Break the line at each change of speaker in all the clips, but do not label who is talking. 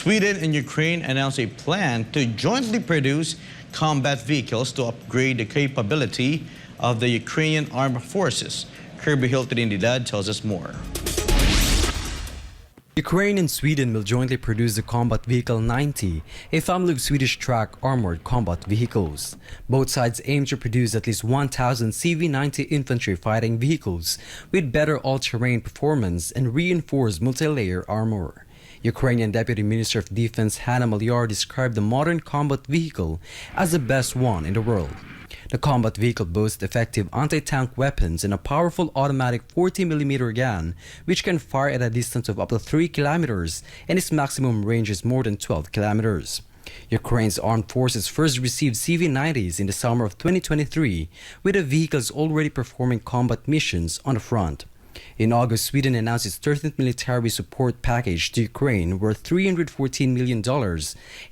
Sweden and Ukraine announced a plan to jointly produce combat vehicles to upgrade the capability of the Ukrainian armed forces. Kirby Ghil Trinidad tells us more.
Ukraine and Sweden will jointly produce the Combat Vehicle 90, a family of Swedish track armored combat vehicles. Both sides aim to produce at least 1,000 CV-90 infantry fighting vehicles with better all-terrain performance and reinforced multi-layer armor. Ukrainian Deputy Minister of Defense Hanna Maliar described the modern combat vehicle as the best one in the world. The combat vehicle boasts effective anti-tank weapons and a powerful automatic 40mm gun, which can fire at a distance of up to 3 kilometers, and its maximum range is more than 12 kilometers. Ukraine's armed forces first received CV-90s in the summer of 2023, with the vehicles already performing combat missions on the front. In August, Sweden announced its 13th military support package to Ukraine worth $314 million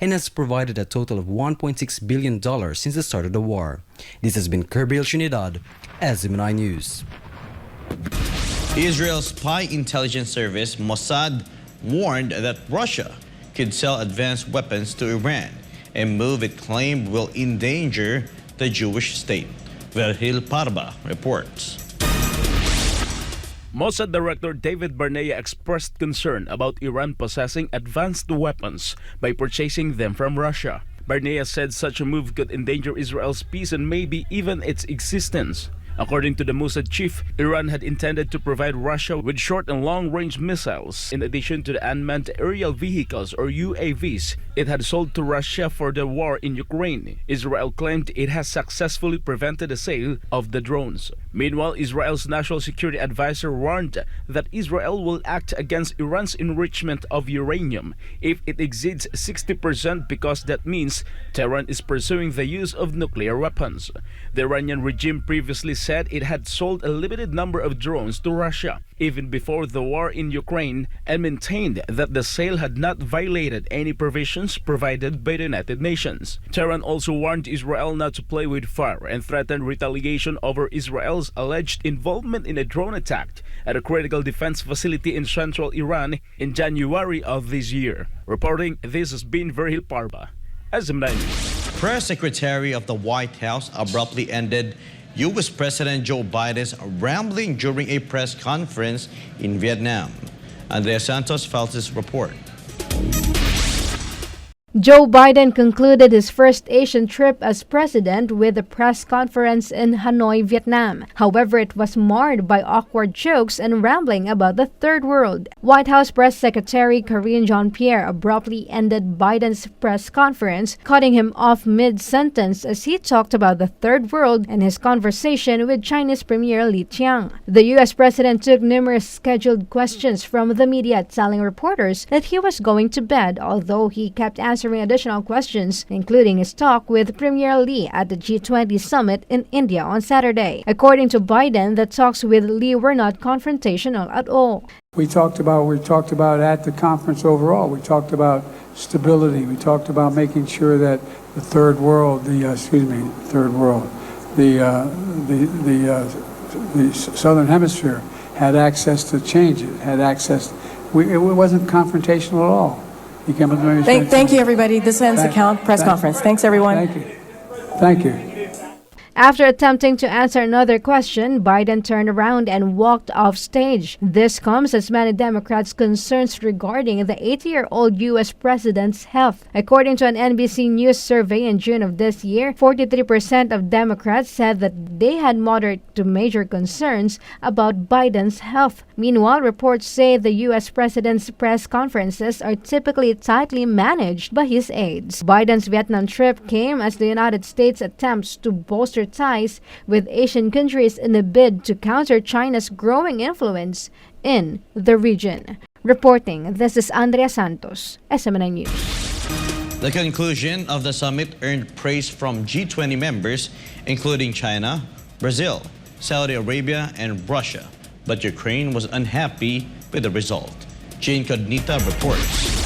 and has provided a total of $1.6 billion since the start of the war. This has been Kirby Ghil Trinidad, SMNI News.
Israel's spy intelligence service Mossad warned that Russia could sell advanced weapons to Iran, a move it claimed will endanger the Jewish state. Verhil Parba reports.
Mossad Director David Barnea expressed concern about Iran possessing advanced weapons by purchasing them from Russia. Barnea said such a move could endanger Israel's peace and maybe even its existence. According to the Mossad chief, Iran had intended to provide Russia with short and long-range missiles in addition to the unmanned aerial vehicles or UAVs it had sold to Russia for the war in Ukraine. Israel claimed it has successfully prevented the sale of the drones. Meanwhile, Israel's national security advisor warned that Israel will act against Iran's enrichment of uranium if it exceeds 60% because that means Tehran is pursuing the use of nuclear weapons. The Iranian regime previously said it had sold a limited number of drones to Russia even before the war in Ukraine and maintained that the sale had not violated any provisions provided by the United Nations. Tehran also warned Israel not to play with fire and threatened retaliation over Israel's alleged involvement in a drone attack at a critical defense facility in central Iran in January of this year. Reporting, this has been Verhil Parba, SMNI News.
Press Secretary of the White House abruptly ended U.S. President Joe Biden's rambling during a press conference in Vietnam. Andrea Santos files this report.
Joe Biden concluded his first Asian trip as president with a press conference in Hanoi, Vietnam. However, it was marred by awkward jokes and rambling about the third world. White House Press Secretary Karine Jean-Pierre abruptly ended Biden's press conference, cutting him off mid-sentence as he talked about the third world and his conversation with Chinese Premier Li Qiang. The U.S. president took numerous scheduled questions from the media, telling reporters that he was going to bed, although he kept answering additional questions, including his talk with Premier Lee at the G20 summit in India on Saturday. According to Biden, the talks with Lee were not confrontational at all.
We talked about at the conference overall. We talked about stability. We talked about making sure that the third world, the southern hemisphere had access to change. It had access. It wasn't confrontational at all.
Thank you, everybody. This ends the press conference. Thanks, everyone.
Thank you.
After attempting to answer another question, Biden turned around and walked off stage. This comes as many Democrats' concerns regarding the 80-year-old U.S. president's health. According to an NBC News survey in June of this year, 43% of Democrats said that they had moderate to major concerns about Biden's health. Meanwhile, reports say the U.S. president's press conferences are typically tightly managed by his aides. Biden's Vietnam trip came as the United States attempts to bolster ties with Asian countries in a bid to counter China's growing influence in the region. Reporting, this is Andrea Santos, SMNI News.
The conclusion of the summit earned praise from G20 members, including China, Brazil, Saudi Arabia, and Russia. But Ukraine was unhappy with the result. Jane Cognita reports.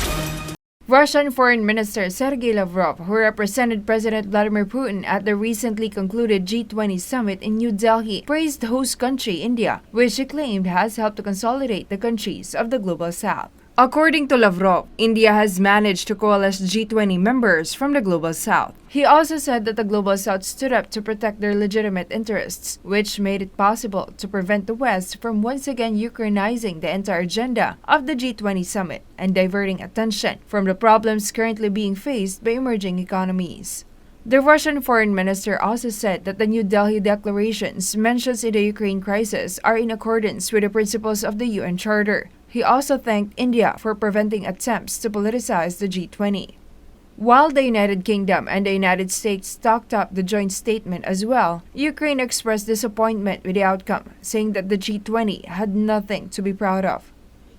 Russian Foreign Minister Sergei Lavrov, who represented President Vladimir Putin at the recently concluded G20 summit in New Delhi, praised the host country, India, which he claimed has helped to consolidate the countries of the Global South. According to Lavrov, India has managed to coalesce G20 members from the Global South. He also said that the Global South stood up to protect their legitimate interests, which made it possible to prevent the West from once again Ukrainizing the entire agenda of the G20 summit and diverting attention from the problems currently being faced by emerging economies. The Russian foreign minister also said that the New Delhi declarations mentions in the Ukraine crisis are in accordance with the principles of the UN Charter. He also thanked India for preventing attempts to politicize the G20. While the United Kingdom and the United States talked up the joint statement as well, Ukraine expressed disappointment with the outcome, saying that the G20 had nothing to be proud of.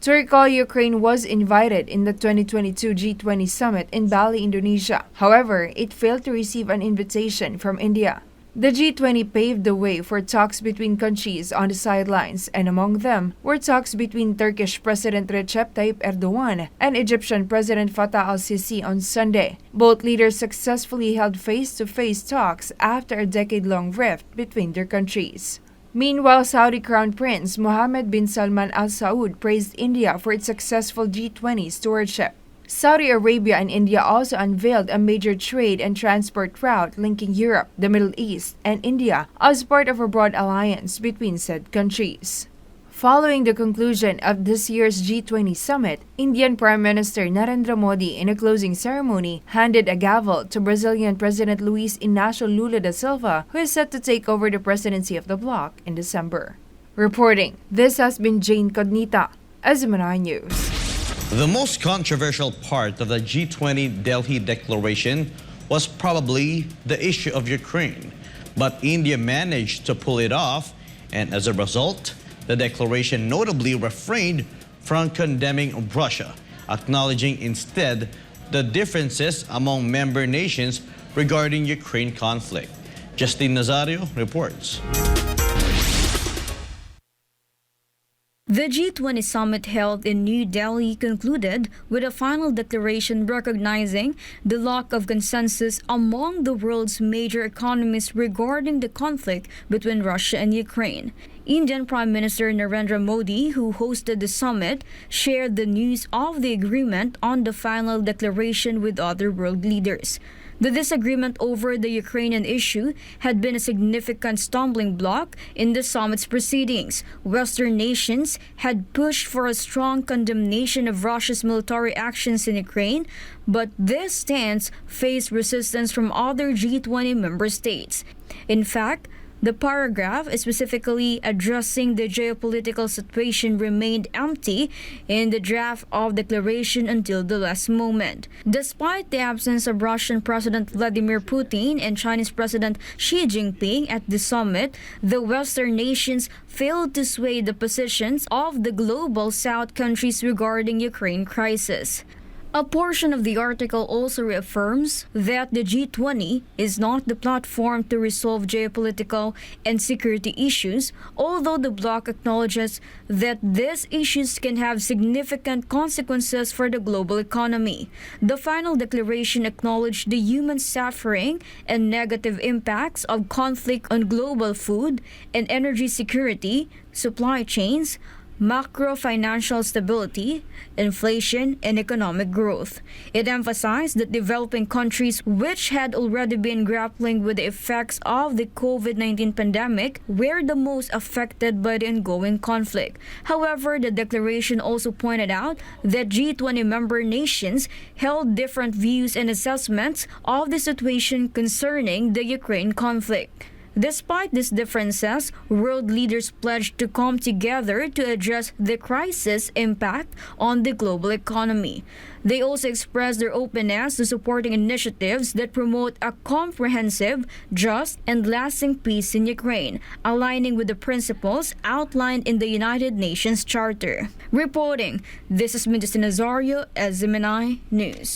To recall, Ukraine was invited in the 2022 G20 summit in Bali, Indonesia. However, it failed to receive an invitation from India. The G20 paved the way for talks between countries on the sidelines, and among them were talks between Turkish President Recep Tayyip Erdogan and Egyptian President Fattah al-Sisi on Sunday. Both leaders successfully held face-to-face talks after a decade-long rift between their countries. Meanwhile, Saudi Crown Prince Mohammed bin Salman Al Saud praised India for its successful G20 stewardship. Saudi Arabia and India also unveiled a major trade and transport route linking Europe, the Middle East, and India as part of a broad alliance between said countries. Following the conclusion of this year's G20 summit, Indian Prime Minister Narendra Modi, in a closing ceremony, handed a gavel to Brazilian President Luiz Inácio Lula da Silva, who is set to take over the presidency of the bloc in December. Reporting, this has been Jane Cognita, SMNI News.
The most controversial part of the G20 Delhi Declaration was probably the issue of Ukraine, but India managed to pull it off, and as a result, the declaration notably refrained from condemning Russia, acknowledging instead the differences among member nations regarding Ukraine conflict. Justine Nazario reports.
The G20 summit held in New Delhi concluded with a final declaration recognizing the lack of consensus among the world's major economies regarding the conflict between Russia and Ukraine. Indian Prime Minister Narendra Modi, who hosted the summit, shared the news of the agreement on the final declaration with other world leaders. The disagreement over the Ukrainian issue had been a significant stumbling block in the summit's proceedings. Western nations had pushed for a strong condemnation of Russia's military actions in Ukraine, but this stance faced resistance from other G20 member states. In fact, the paragraph specifically addressing the geopolitical situation remained empty in the draft of declaration until the last moment. Despite the absence of Russian President Vladimir Putin and Chinese President Xi Jinping at the summit, the Western nations failed to sway the positions of the Global South countries regarding Ukraine crisis. A portion of the article also reaffirms that the G20 is not the platform to resolve geopolitical and security issues, although the bloc acknowledges that these issues can have significant consequences for the global economy. The final declaration acknowledged the human suffering and negative impacts of conflict on global food and energy security, supply chains, macro-financial stability, inflation, and economic growth. It emphasized that developing countries which had already been grappling with the effects of the COVID-19 pandemic were the most affected by the ongoing conflict. However, the declaration also pointed out that G20 member nations held different views and assessments of the situation concerning the Ukraine conflict. Despite these differences, world leaders pledged to come together to address the crisis' impact on the global economy. They also expressed their openness to supporting initiatives that promote a comprehensive, just, and lasting peace in Ukraine, aligning with the principles outlined in the United Nations Charter. Reporting, this is Justine Nazario, SMNI News.